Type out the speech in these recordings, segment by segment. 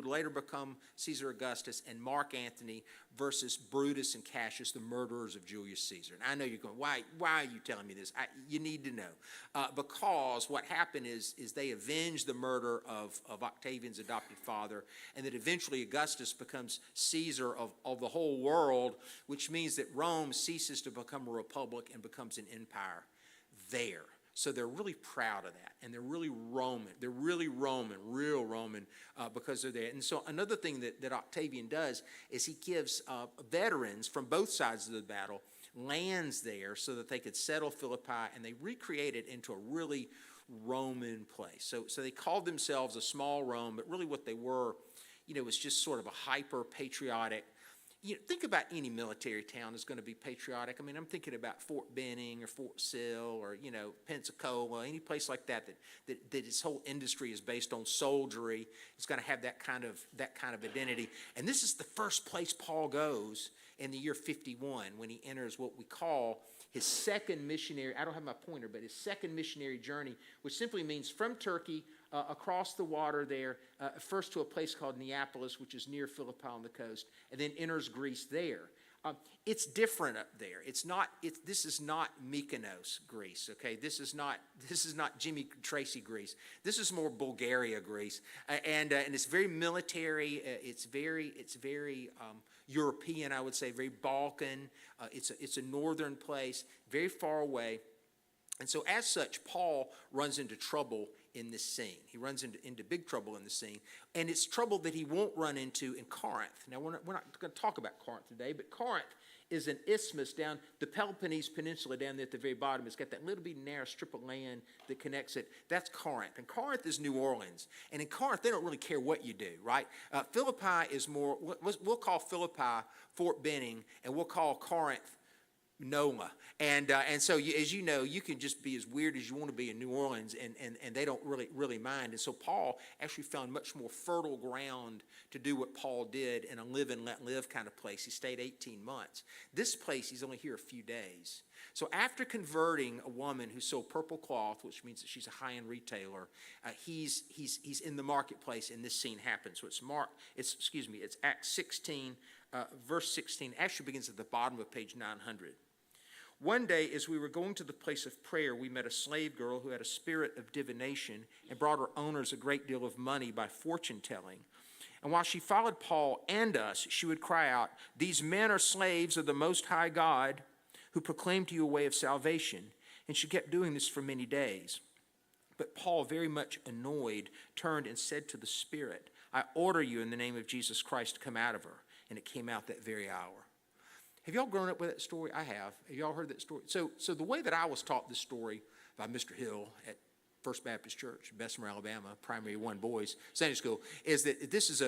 would later become Caesar Augustus, and Mark Antony versus Brutus and Cassius, the murderers of Julius Caesar. And I know you're going, why are you telling me this? You need to know. Because what happened is they avenged the murder of Octavian's adopted father, and that eventually Augustus becomes Caesar of the whole world, which means that Rome ceases to become a republic and becomes an empire there. So they're really proud of that, and they're really Roman. They're really Roman, real Roman, because they're there. And so another thing that Octavian does is he gives veterans from both sides of the battle lands there so that they could settle Philippi, and they recreate it into a really Roman place. So they called themselves a small Rome, but really what they were, was just sort of a hyper-patriotic. Think about any military town is going to be patriotic. I mean, I'm thinking about Fort Benning or Fort Sill or, Pensacola, any place like that its whole industry is based on soldiery. It's going to have that kind of identity. And this is the first place Paul goes in the year 51 when he enters what we call his second missionary, I don't have my pointer, but his second missionary journey, which simply means from Turkey across the water there, first to a place called Neapolis, which is near Philippi on the coast, and then enters Greece there. It's different up there. This is not Mykonos, Greece. Okay, this is not Jimmy Tracy, Greece. This is more Bulgaria, Greece, and it's very military. It's very European, I would say, very Balkan. It's a northern place, very far away. And so as such, Paul runs into trouble in this scene. He runs into big trouble in the scene. And it's trouble that he won't run into in Corinth. Now, we're not going to talk about Corinth today, but Corinth is an isthmus down the Peloponnese Peninsula down there at the very bottom. It's got that little bit narrow strip of land that connects it. That's Corinth. And Corinth is New Orleans. And in Corinth, they don't really care what you do, right? Philippi is more, we'll call Philippi Fort Benning, and we'll call Corinth NOLA. And so as you know, you can just be as weird as you want to be in New Orleans, and they don't really mind. And so Paul actually found much more fertile ground to do what Paul did in a live and let live kind of place. He stayed 18 months. This place, he's only here a few days. So after converting a woman who sold purple cloth, which means that she's a high-end retailer, he's in the marketplace, and this scene happens. So it's Acts 16, verse 16. Actually begins at the bottom of page 900. One day, as we were going to the place of prayer, we met a slave girl who had a spirit of divination and brought her owners a great deal of money by fortune-telling. And while she followed Paul and us, she would cry out, "These men are slaves of the Most High God, who proclaim to you a way of salvation." And she kept doing this for many days. But Paul, very much annoyed, turned and said to the spirit, "I order you in the name of Jesus Christ to come out of her." And it came out that very hour. Have y'all grown up with that story? I have. Have y'all heard that story? So the way that I was taught this story by Mr. Hill at First Baptist Church, Bessemer, Alabama, primary 1 boys Sunday school, is that this is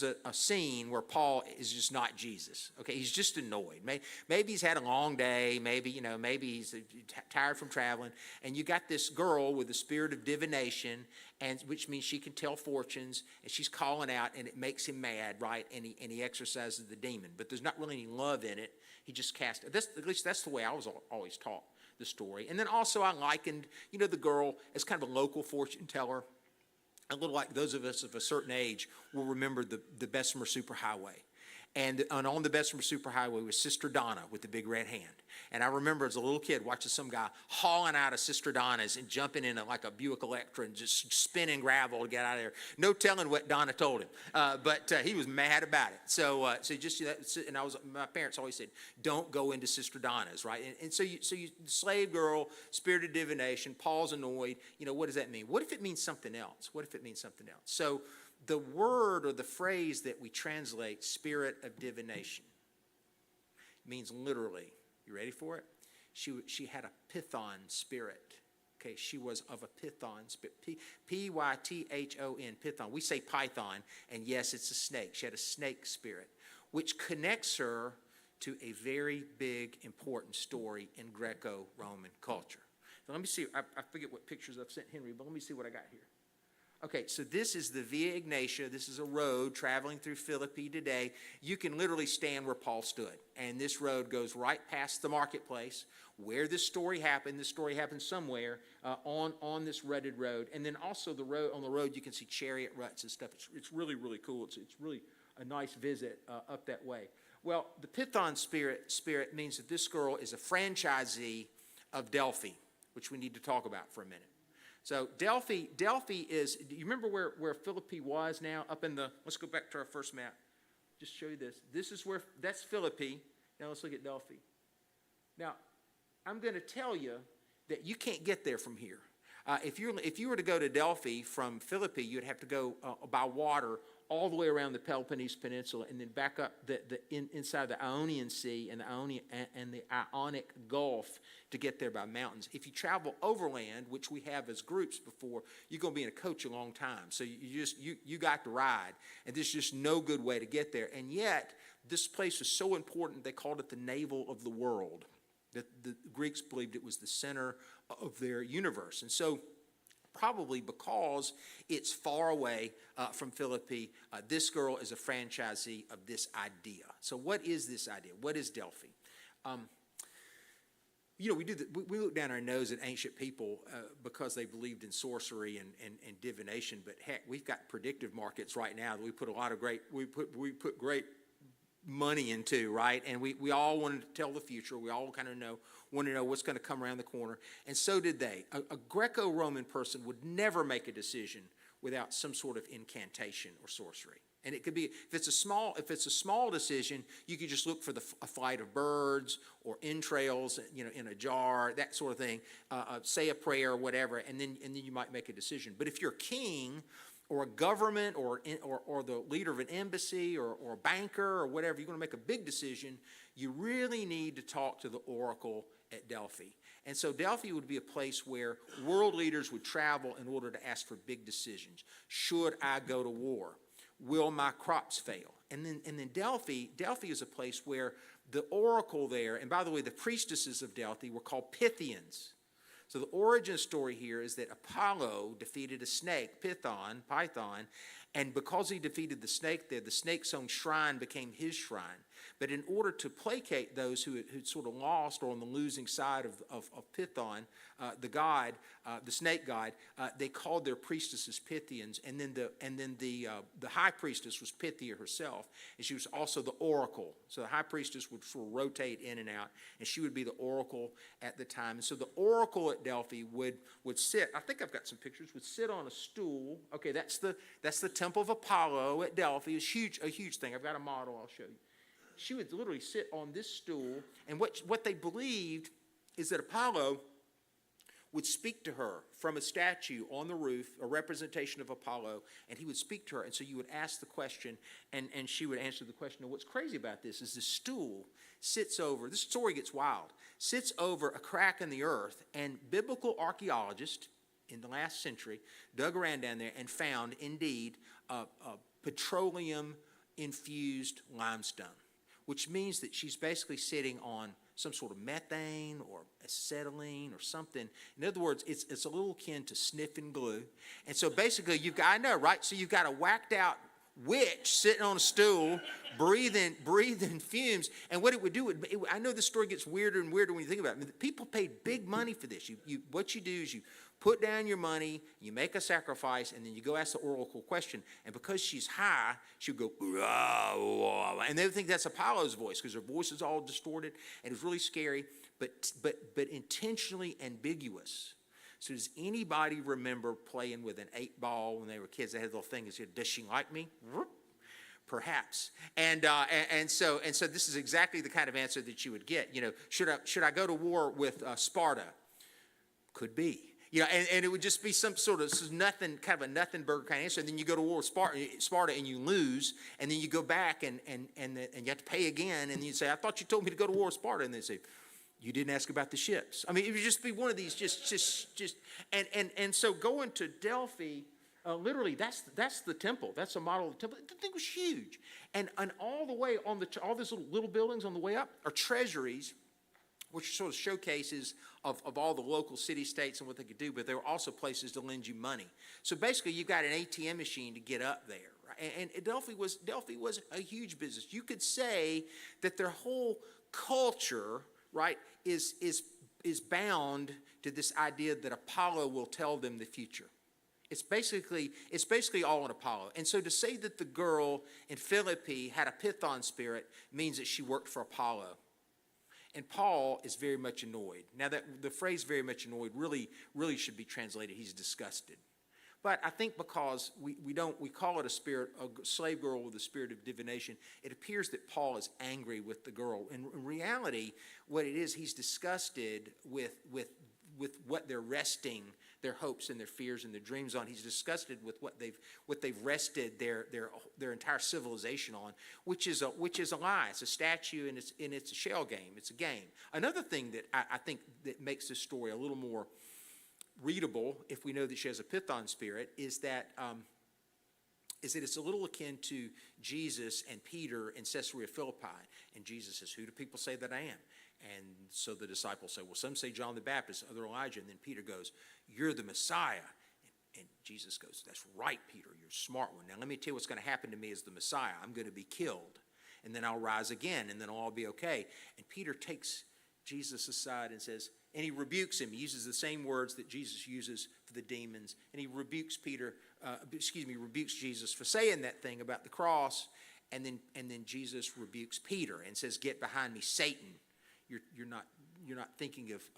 a scene where Paul is just not Jesus. Okay, he's just annoyed. Maybe he's had a long day. Maybe he's tired from traveling. And you got this girl with the spirit of divination, and which means she can tell fortunes, and she's calling out, and it makes him mad, right? And he exorcises the demon. But there's not really any love in it. He just casts it. At least that's the way I was always taught the story. And then also I likened, the girl as kind of a local fortune teller, a little like those of us of a certain age will remember the Bessemer Superhighway. And on the Bessemer Superhighway was Sister Donna with the big red hand. And I remember as a little kid watching some guy hauling out of Sister Donna's and jumping in like a Buick Electra and just spinning gravel to get out of there. No telling what Donna told him, but he was mad about it. So just and my parents always said, "Don't go into Sister Donna's," right? And so you slave girl, spirit of divination. Paul's annoyed. What does that mean? What if it means something else? So the word or the phrase that we translate spirit of divination means literally, you ready for it? She had a Python spirit. Okay, she was of a Python spirit. Python, Python. We say python, and yes, it's a snake. She had a snake spirit, which connects her to a very big, important story in Greco-Roman culture. Now, let me see. I forget what pictures I've sent Henry, but let me see what I got here. Okay, so this is the Via Ignatia. This is a road traveling through Philippi today. You can literally stand where Paul stood. And this road goes right past the marketplace where this story happened. This story happened somewhere on this rutted road. And then also on the road you can see chariot ruts and stuff. It's really, really cool. It's really a nice visit up that way. Well, the Python spirit means that this girl is a franchisee of Delphi, which we need to talk about for a minute. So Delphi is, do you remember where Philippi was now? Up in the, let's go back to our first map. Just show you this. This is where, that's Philippi. Now let's look at Delphi. Now, I'm going to tell you that you can't get there from here. If you were to go to Delphi from Philippi, you'd have to go by water all the way around the Peloponnese Peninsula and then back up inside the Ionian Sea and the Ionic Gulf to get there by mountains. If you travel overland, which we have as groups before, you're going to be in a coach a long time. So you got to ride, and there's just no good way to get there. And yet, this place is so important, they called it the navel of the world. The Greeks believed it was the center of their universe. And so, probably because it's far away from Philippi, this girl is a franchisee of this idea. So what is this idea? What is Delphi? We look down our nose at ancient people because they believed in sorcery and divination, but heck, we've got predictive markets right now that we put put great money into, right? And we all want to tell the future. We all kind of want to know what's going to come around the corner. And so did they. A Greco-Roman person would never make a decision without some sort of incantation or sorcery. And it could be, if it's a small decision, you could just look for a flight of birds or entrails, in a jar, that sort of thing. Say a prayer or whatever, and then you might make a decision. But if you're a king, or a government, or the leader of an embassy, or a banker, or whatever, you're going to make a big decision, you really need to talk to the oracle at Delphi. And so Delphi would be a place where world leaders would travel in order to ask for big decisions. Should I go to war? Will my crops fail? And then Delphi is a place where the oracle there, and by the way, the priestesses of Delphi were called Pythians. So the origin story here is that Apollo defeated a snake, Python, and because he defeated the snake there, the snake's own shrine became his shrine. But in order to placate those who'd sort of lost or on the losing side of Python, the snake god, they called their priestesses Pythians, and then the high priestess was Pythia herself, and she was also the oracle. So the high priestess would sort of rotate in and out, and she would be the oracle at the time. And so the oracle at Delphi would sit. I think I've got some pictures. Would sit on a stool. Okay, that's the temple of Apollo at Delphi. It's a huge thing. I've got a model. I'll show you. She would literally sit on this stool, and what they believed is that Apollo would speak to her from a statue on the roof, a representation of Apollo, and he would speak to her. And so you would ask the question, and she would answer the question. And what's crazy about this is the stool sits over, this story gets wild, sits over a crack in the earth, and biblical archaeologists in the last century dug around down there and found, indeed, petroleum-infused limestone, which means that she's basically sitting on some sort of methane or acetylene or something. In other words, it's a little akin to sniffing glue. And so basically, I know, right? So you've got a whacked out witch sitting on a stool, breathing fumes. And what it would do, I know this story gets weirder and weirder when you think about it. I mean, people paid big money for this. What you do is you put down your money, you make a sacrifice, and then you go ask the oracle question. And because she's high, she'll go, and they would think that's Apollo's voice because her voice is all distorted, and it's really scary, but intentionally ambiguous. So does anybody remember playing with an 8-ball when they were kids? They had a little thing that said, "Does she like me?" Perhaps. And so this is exactly the kind of answer that you would get. Should I go to war with Sparta? Could be. And it would just be some sort of nothing burger kind of answer. And then you go to war with Sparta and you lose, and then you go back and you have to pay again, and you say, "I thought you told me to go to war with Sparta," and they say, "You didn't ask about the ships." I mean, it would just be one of these and so going to Delphi, literally that's the temple. That's a model of the temple. The thing was huge, and all the way on all these little buildings on the way up are treasuries, which are sort of showcases of all the local city-states and what they could do, but they were also places to lend you money. So basically, you've got an ATM machine to get up there. Right? And Delphi was a huge business. You could say that their whole culture, right, is bound to this idea that Apollo will tell them the future. It's basically all on Apollo. And so to say that the girl in Philippi had a Python spirit means that she worked for Apollo. And Paul is very much annoyed. Now, that the phrase very much annoyed really should be translated, he's disgusted. But I think because we call it a slave girl with a spirit of divination, it appears that Paul is angry with the girl. In reality, what it is, he's disgusted with what they're resting their hopes and their fears and their dreams on. He's disgusted with what they've rested their entire civilization on, which is a lie. It's a statue, and it's a shell game. It's a game. Another thing that I think that makes this story a little more readable, if we know that she has a Python spirit, is that it's a little akin to Jesus and Peter in Caesarea Philippi. And Jesus says, "Who do people say that I am?" And so the disciples say, "Well, some say John the Baptist, other Elijah." And then Peter goes, "You're the Messiah." And Jesus goes, "That's right, Peter, you're a smart one. Now let me tell you what's going to happen to me as the Messiah. I'm going to be killed, and then I'll rise again, and then it'll all be okay." And Peter takes Jesus aside and says, and he rebukes him. He uses the same words that Jesus uses for the demons. And he rebukes rebukes Jesus for saying that thing about the cross. And then Jesus rebukes Peter and says, "Get behind me, Satan. You're not thinking of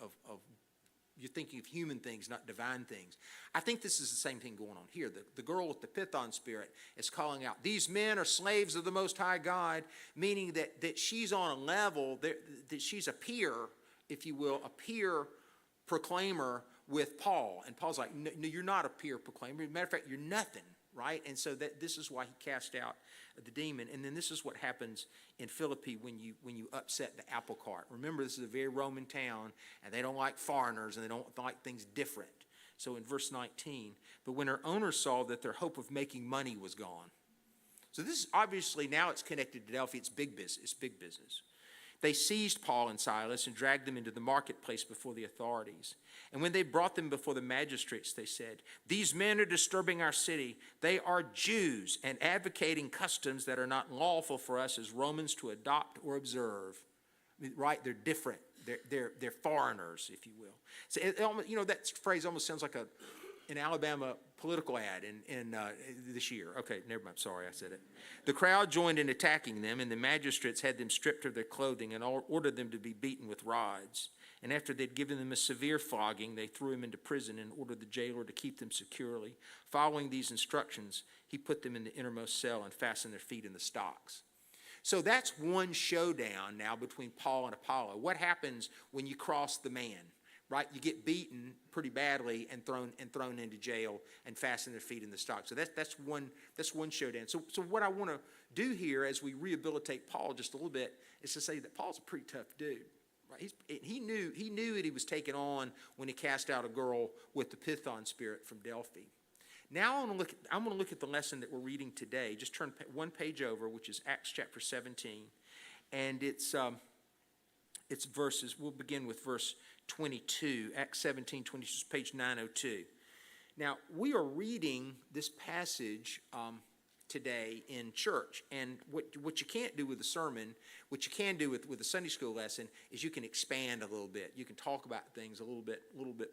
you're thinking of human things, not divine things." I think this is the same thing going on here. The girl with the Python spirit is calling out, "These men are slaves of the Most High God," meaning that she's on a level, that she's a peer, if you will, a peer proclaimer with Paul. And Paul's like, "No, you're not a peer proclaimer. As a matter of fact, you're nothing," right? And so this is why he cast out the demon. And then this is what happens in Philippi when you upset the apple cart. Remember, this is a very Roman town, and they don't like foreigners, and they don't like things different. So in verse 19, "But when her owners saw that their hope of making money was gone." So this is obviously, now it's connected to Delphi. It's big business. It's big business. "They seized Paul and Silas and dragged them into the marketplace before the authorities. And when they brought them before the magistrates, they said, 'These men are disturbing our city. They are Jews and advocating customs that are not lawful for us as Romans to adopt or observe.'" I mean, right? They're different. They're foreigners, if you will. So that phrase almost sounds like an Alabama political ad in this year. Okay, never mind. Sorry, I said it. "The crowd joined in attacking them, and the magistrates had them stripped of their clothing and ordered them to be beaten with rods. And after they'd given them a severe flogging, they threw them into prison and ordered the jailer to keep them securely. Following these instructions, he put them in the innermost cell and fastened their feet in the stocks." So that's one showdown now between Paul and Apollo. What happens when you cross the man? Right, you get beaten pretty badly and thrown into jail and fasten their feet in the stocks. So that's one showdown. So what I want to do here as we rehabilitate Paul just a little bit is to say that Paul's a pretty tough dude. Right? He knew that he was taken on when he cast out a girl with the Python spirit from Delphi. Now I'm going to look at the lesson that we're reading today. Just turn one page over, which is Acts chapter 17, and it's verses. We'll begin with verse 22, Acts 17, 22, page 902. Now, we are reading this passage today in church, and what you can't do with a sermon, what you can do with a Sunday school lesson, is you can expand a little bit. You can talk about things a little bit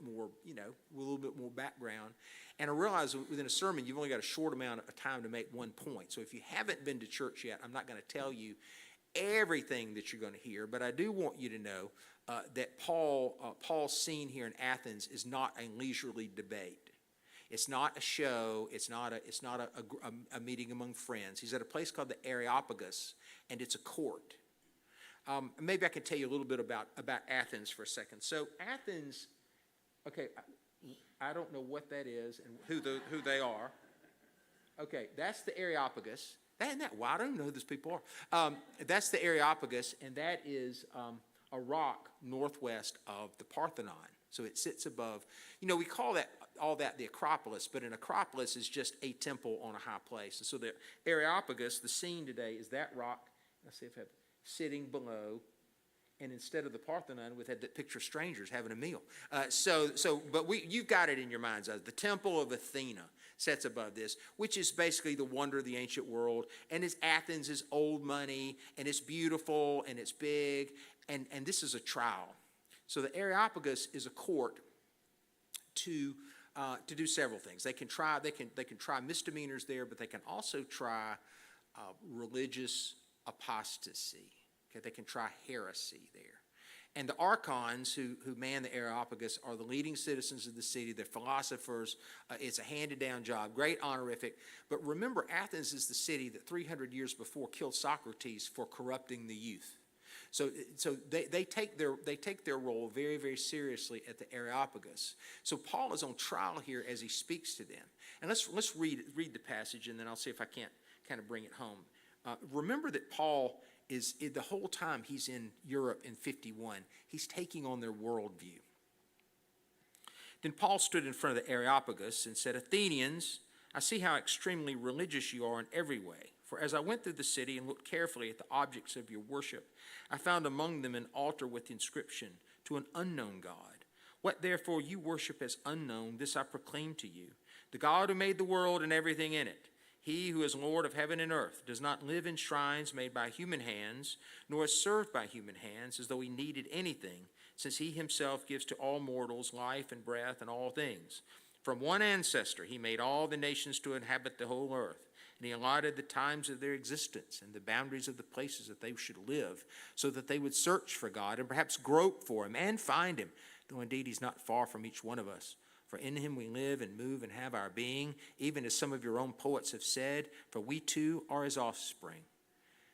more, with a little bit more background. And I realize within a sermon, you've only got a short amount of time to make one point. So if you haven't been to church yet, I'm not going to tell you everything that you're going to hear, but I do want you to know that Paul's scene here in Athens is not a leisurely debate. It's not a show. It's not a meeting among friends. He's at a place called the Areopagus, and it's a court. Maybe I can tell you a little bit about Athens for a second. So Athens, okay, I don't know what that is and who they are. Okay, that's the Areopagus. Isn't that why I don't know who these people are. That's the Areopagus, and that is a rock northwest of the Parthenon. So it sits above, we call all that the Acropolis, but an Acropolis is just a temple on a high place. And so the Areopagus, the scene today is that rock, let's see if I have, sitting below And instead of the Parthenon, we've had that picture of strangers having a meal. But you've got it in your mind's eye. The Temple of Athena sets above this, which is basically the wonder of the ancient world. And Athens is old money, and it's beautiful, and it's big, and this is a trial. So the Areopagus is a court to do several things. They can try misdemeanors there, but they can also try religious apostasy. Okay, they can try heresy there. And the archons who man the Areopagus are the leading citizens of the city. They're philosophers. It's a handed-down job, great honorific. But remember, Athens is the city that 300 years before killed Socrates for corrupting the youth. So they take their role very, very seriously at the Areopagus. So Paul is on trial here as he speaks to them. And let's read the passage, and then I'll see if I can't kind of bring it home. Remember that Paul is, the whole time he's in Europe in 51, he's taking on their worldview. Then Paul stood in front of the Areopagus and said, "Athenians, I see how extremely religious you are in every way. For as I went through the city and looked carefully at the objects of your worship, I found among them an altar with the inscription, 'To an unknown God.' What therefore you worship as unknown, this I proclaim to you. The God who made the world and everything in it, he who is Lord of heaven and earth, does not live in shrines made by human hands, nor is served by human hands as though he needed anything, since he himself gives to all mortals life and breath and all things. From one ancestor he made all the nations to inhabit the whole earth, and he allotted the times of their existence and the boundaries of the places that they should live, so that they would search for God and perhaps grope for him and find him, though indeed he's not far from each one of us. For in him we live and move and have our being, even as some of your own poets have said, for we too are his offspring.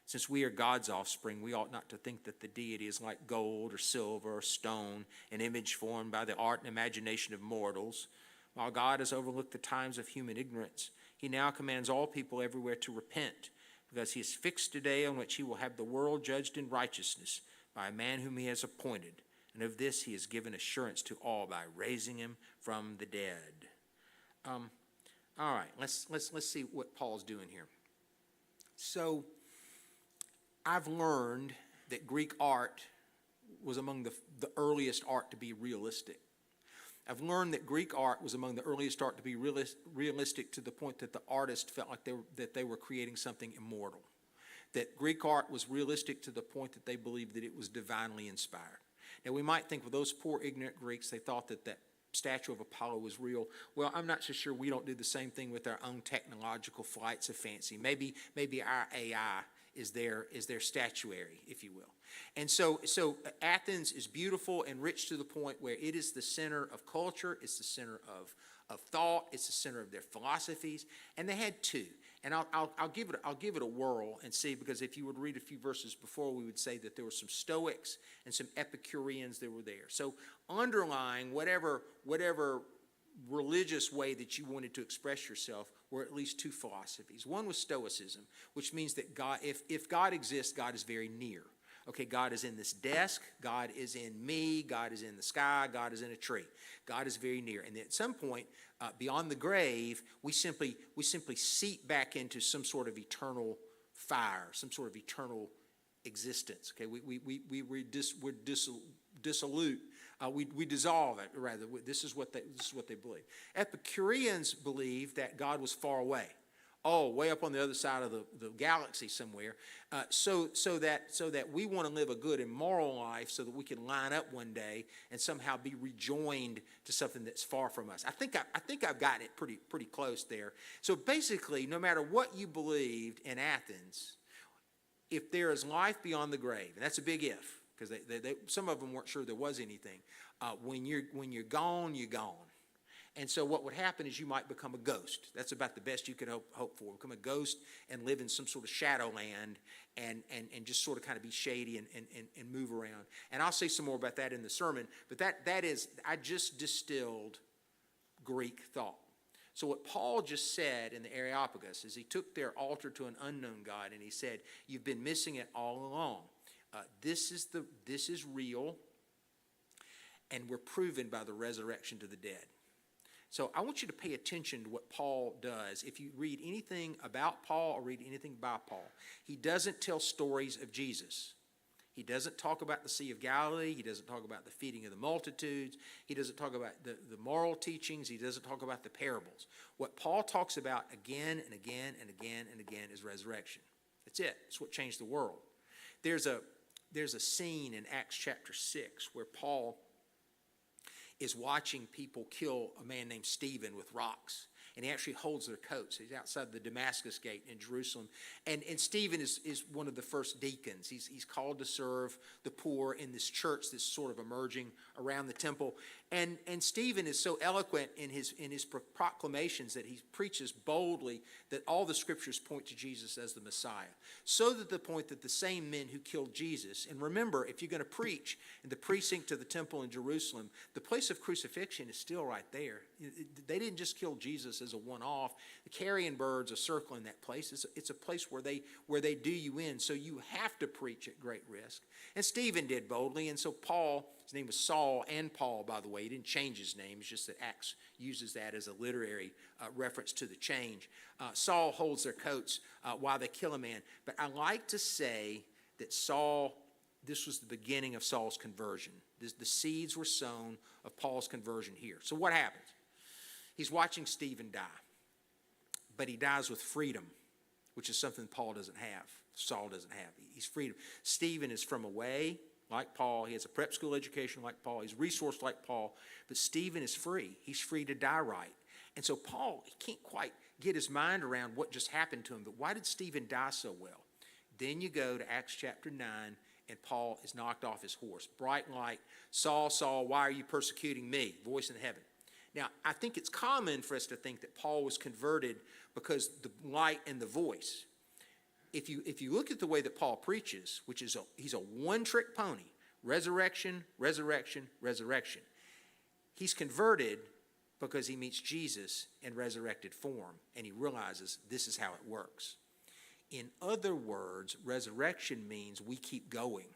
Since we are God's offspring, we ought not to think that the deity is like gold or silver or stone, an image formed by the art and imagination of mortals. While God has overlooked the times of human ignorance, he now commands all people everywhere to repent, because he has fixed a day on which he will have the world judged in righteousness by a man whom he has appointed. And of this he has given assurance to all by raising him from the dead." All right, let's see what Paul's doing here. So I've learned that Greek art was among the earliest art to be realistic. I've learned that Greek art was among the earliest art to be realistic to the point that the artist felt like they were creating something immortal. That Greek art was realistic to the point that they believed that it was divinely inspired. Now, we might think, well, those poor ignorant Greeks, they thought that statue of Apollo was real. Well, I'm not so sure we don't do the same thing with our own technological flights of fancy. Maybe our AI is their statuary, if you will. And so Athens is beautiful and rich to the point where it is the center of culture, it's the center of thought, it's the center of their philosophies, and they had two. And I'll give it a whirl and see, because if you would read a few verses before, we would say that there were some Stoics and some Epicureans that were there. So underlying whatever religious way that you wanted to express yourself were at least two philosophies. One was Stoicism, which means that God, if God exists, God is very near. Okay, God is in this desk, God is in me, God is in the sky, God is in a tree. God is very near. And at some point, beyond the grave, we simply seep back into some sort of eternal fire, some sort of eternal existence. Okay, we're dissolute. We dissolve it, rather. This is what they believe. Epicureans believe that God was far away. Oh, way up on the other side of the galaxy somewhere, so that we want to live a good and moral life, so that we can line up one day and somehow be rejoined to something that's far from us. I think I've gotten it pretty close there. So basically, no matter what you believed in Athens, if there is life beyond the grave, and that's a big if, because some of them weren't sure there was anything. When you're gone, you're gone. And so what would happen is you might become a ghost. That's about the best you could hope for. Become a ghost and live in some sort of shadowland and just sort of kind of be shady and move around. And I'll say some more about that in the sermon. But that is, I just distilled Greek thought. So what Paul just said in the Areopagus is he took their altar to an unknown God and he said, you've been missing it all along. This is real, and we're proven by the resurrection to the dead. So I want you to pay attention to what Paul does. If you read anything about Paul or read anything by Paul, he doesn't tell stories of Jesus. He doesn't talk about the Sea of Galilee. He doesn't talk about the feeding of the multitudes. He doesn't talk about the moral teachings. He doesn't talk about the parables. What Paul talks about again and again and again and again is resurrection. That's it. It's what changed the world. There's a scene in Acts chapter 6 where Paul is watching people kill a man named Stephen with rocks. And he actually holds their coats. He's outside the Damascus gate in Jerusalem. And Stephen is one of the first deacons. He's called to serve the poor in this church that's sort of emerging around the temple. And Stephen is so eloquent in his proclamations that he preaches boldly that all the scriptures point to Jesus as the Messiah. So that the point that the same men who killed Jesus, and remember, if you're going to preach in the precinct of the temple in Jerusalem, the place of crucifixion is still right there. They didn't just kill Jesus as a one-off. The carrion birds are circling that place. It's a place where they do you in. So you have to preach at great risk. And Stephen did boldly, and so Paul, his name was Saul and Paul, by the way. He didn't change his name. It's just that Acts uses that as a literary reference to the change. Saul holds their coats while they kill a man. But I like to say that Saul, this was the beginning of Saul's conversion. The seeds were sown of Paul's conversion here. So what happens? He's watching Stephen die. But he dies with freedom, which is something Paul doesn't have. Saul doesn't have. He's freedom. Stephen is from away, like Paul. He has a prep school education like Paul. He's resourced like Paul. But Stephen is free. He's free to die right. And so Paul, he can't quite get his mind around what just happened to him. But why did Stephen die so well? Then you go to Acts chapter 9, and Paul is knocked off his horse. Bright light. Saul, Saul, why are you persecuting me? Voice in heaven. Now, I think it's common for us to think that Paul was converted because the light and the voice. If you look at the way that Paul preaches, which is he's a one-trick pony, resurrection, resurrection, resurrection. He's converted because he meets Jesus in resurrected form, and he realizes this is how it works. In other words, resurrection means we keep going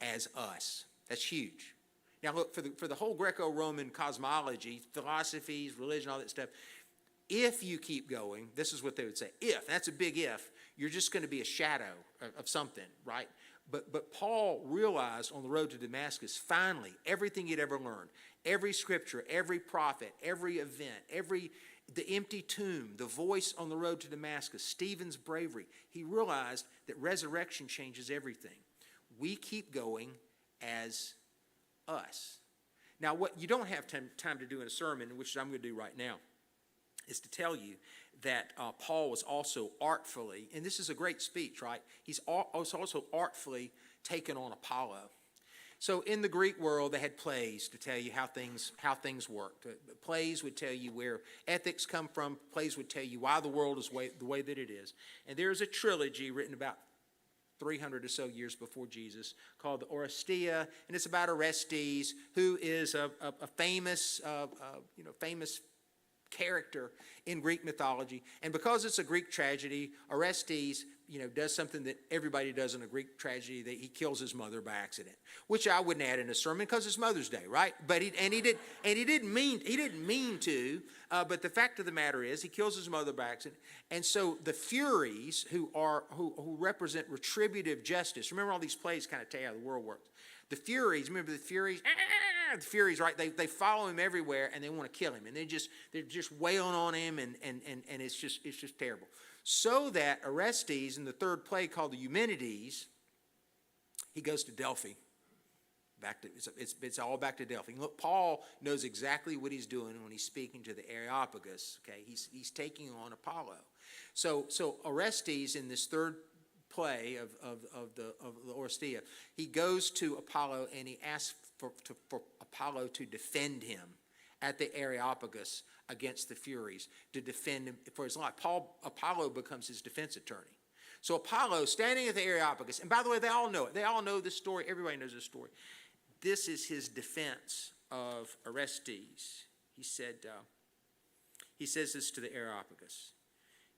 as us. That's huge. Now look, for the whole Greco-Roman cosmology, philosophies, religion, all that stuff, if you keep going, this is what they would say. If, that's a big if, you're just going to be a shadow of something, right? But Paul realized on the road to Damascus, finally, everything he'd ever learned, every scripture, every prophet, every event, the empty tomb, the voice on the road to Damascus, Stephen's bravery, he realized that resurrection changes everything. We keep going as us. Now, what you don't have time to do in a sermon, which I'm going to do right now, is to tell you that Paul was also artfully, and this is a great speech, right? He's also artfully taken on Apollo. So in the Greek world, they had plays to tell you how things worked. Plays would tell you where ethics come from. Plays would tell you why the world is the way that it is. And there's a trilogy written about 300 or so years before Jesus called the Oresteia, and it's about Orestes, who is a famous character in Greek mythology. And because it's a Greek tragedy, Orestes, does something that everybody does in a Greek tragedy, that he kills his mother by accident, which I wouldn't add in a sermon because it's Mother's Day, right? But he didn't mean to. But the fact of the matter is, he kills his mother by accident. And so the Furies, who represent retributive justice. Remember, all these plays kind of tell you how the world works. The Furies, remember the Furies? The Furies, right? They follow him everywhere, and they want to kill him, and they're just wailing on him, and it's just terrible. So that Orestes, in the third play called the Eumenides, he goes to Delphi. It's all back to Delphi. Look, Paul knows exactly what he's doing when he's speaking to the Areopagus. Okay, he's taking on Apollo. So Orestes, in this third play of the Oresteia, he goes to Apollo and he asks for Apollo to defend him at the Areopagus against the Furies, to defend him for his life. Apollo becomes his defense attorney. So Apollo, standing at the Areopagus, and by the way, they all know it. They all know this story. Everybody knows this story. This is his defense of Orestes. He says this to the Areopagus.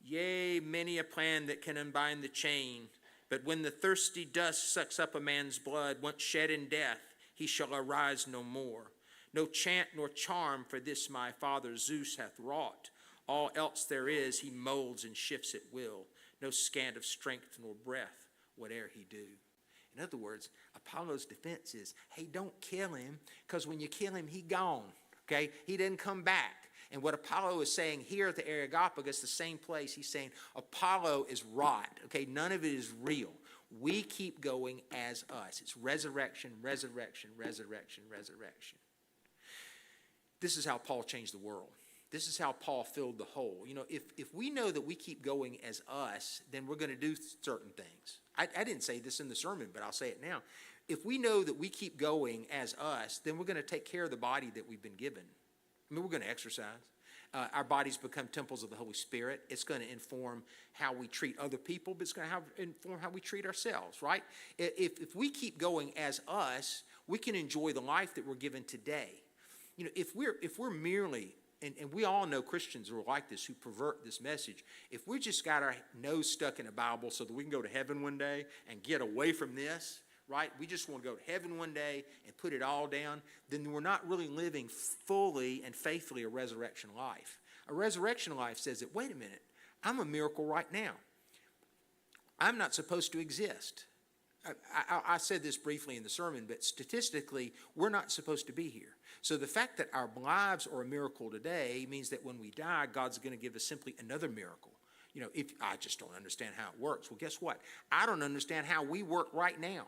Yea, many a plan that can unbind the chain, but when the thirsty dust sucks up a man's blood, once shed in death, he shall arise no more. No chant nor charm for this my father Zeus hath wrought. All else there is he molds and shifts at will. No scant of strength nor breath, whate'er he do. In other words, Apollo's defense is, hey, don't kill him, because when you kill him, he gone, okay? He didn't come back. And what Apollo is saying here at the Areopagus, the same place, he's saying Apollo is rot, okay? None of it is real. We keep going as us. It's resurrection, resurrection, resurrection, resurrection. This is how Paul changed the world. This is how Paul filled the hole. You know, if we know that we keep going as us, then we're going to do certain things. I didn't say this in the sermon, but I'll say it now. If we know that we keep going as us, then we're going to take care of the body that we've been given. I mean, we're going to exercise. Our bodies become temples of the Holy Spirit. It's going to inform how we treat other people, but it's going to inform how we treat ourselves, right? If we keep going as us, we can enjoy the life that we're given today. You know, if we're merely, and we all know Christians are like this, who pervert this message. If we just got our nose stuck in a Bible so that we can go to heaven one day and get away from this, right? We just want to go to heaven one day and put it all down, then we're not really living fully and faithfully a resurrection life. A resurrection life says that, wait a minute, I'm a miracle right now. I'm not supposed to exist. I said this briefly in the sermon, but statistically, we're not supposed to be here. So the fact that our lives are a miracle today means that when we die, God's going to give us simply another miracle. You know, if I just don't understand how it works. Well, guess what? I don't understand how we work right now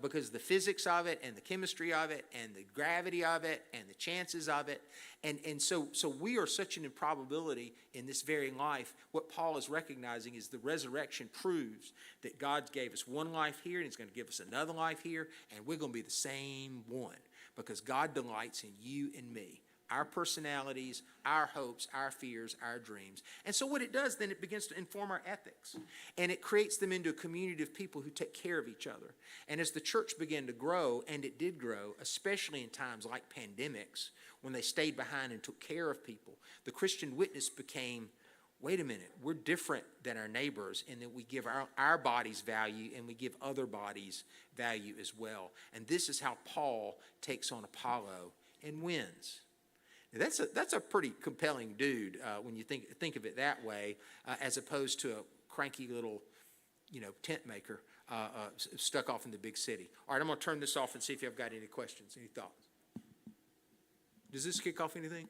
because the physics of it and the chemistry of it and the gravity of it and the chances of it. And so we are such an improbability in this very life. What Paul is recognizing is the resurrection proves that God gave us one life here and he's going to give us another life here, and we're going to be the same one because God delights in you and me. Our personalities, our hopes, our fears, our dreams. And so what it does, then it begins to inform our ethics. And it creates them into a community of people who take care of each other. And as the church began to grow, and it did grow, especially in times like pandemics, when they stayed behind and took care of people, the Christian witness became, wait a minute, we're different than our neighbors in that we give our bodies value and we give other bodies value as well. And this is how Paul takes on Apollo and wins. Now, that's a pretty compelling dude when you think of it that way, as opposed to a cranky little, tent maker stuck off in the big city. All right, I'm going to turn this off and see if you've got any questions, any thoughts. Does this kick off anything?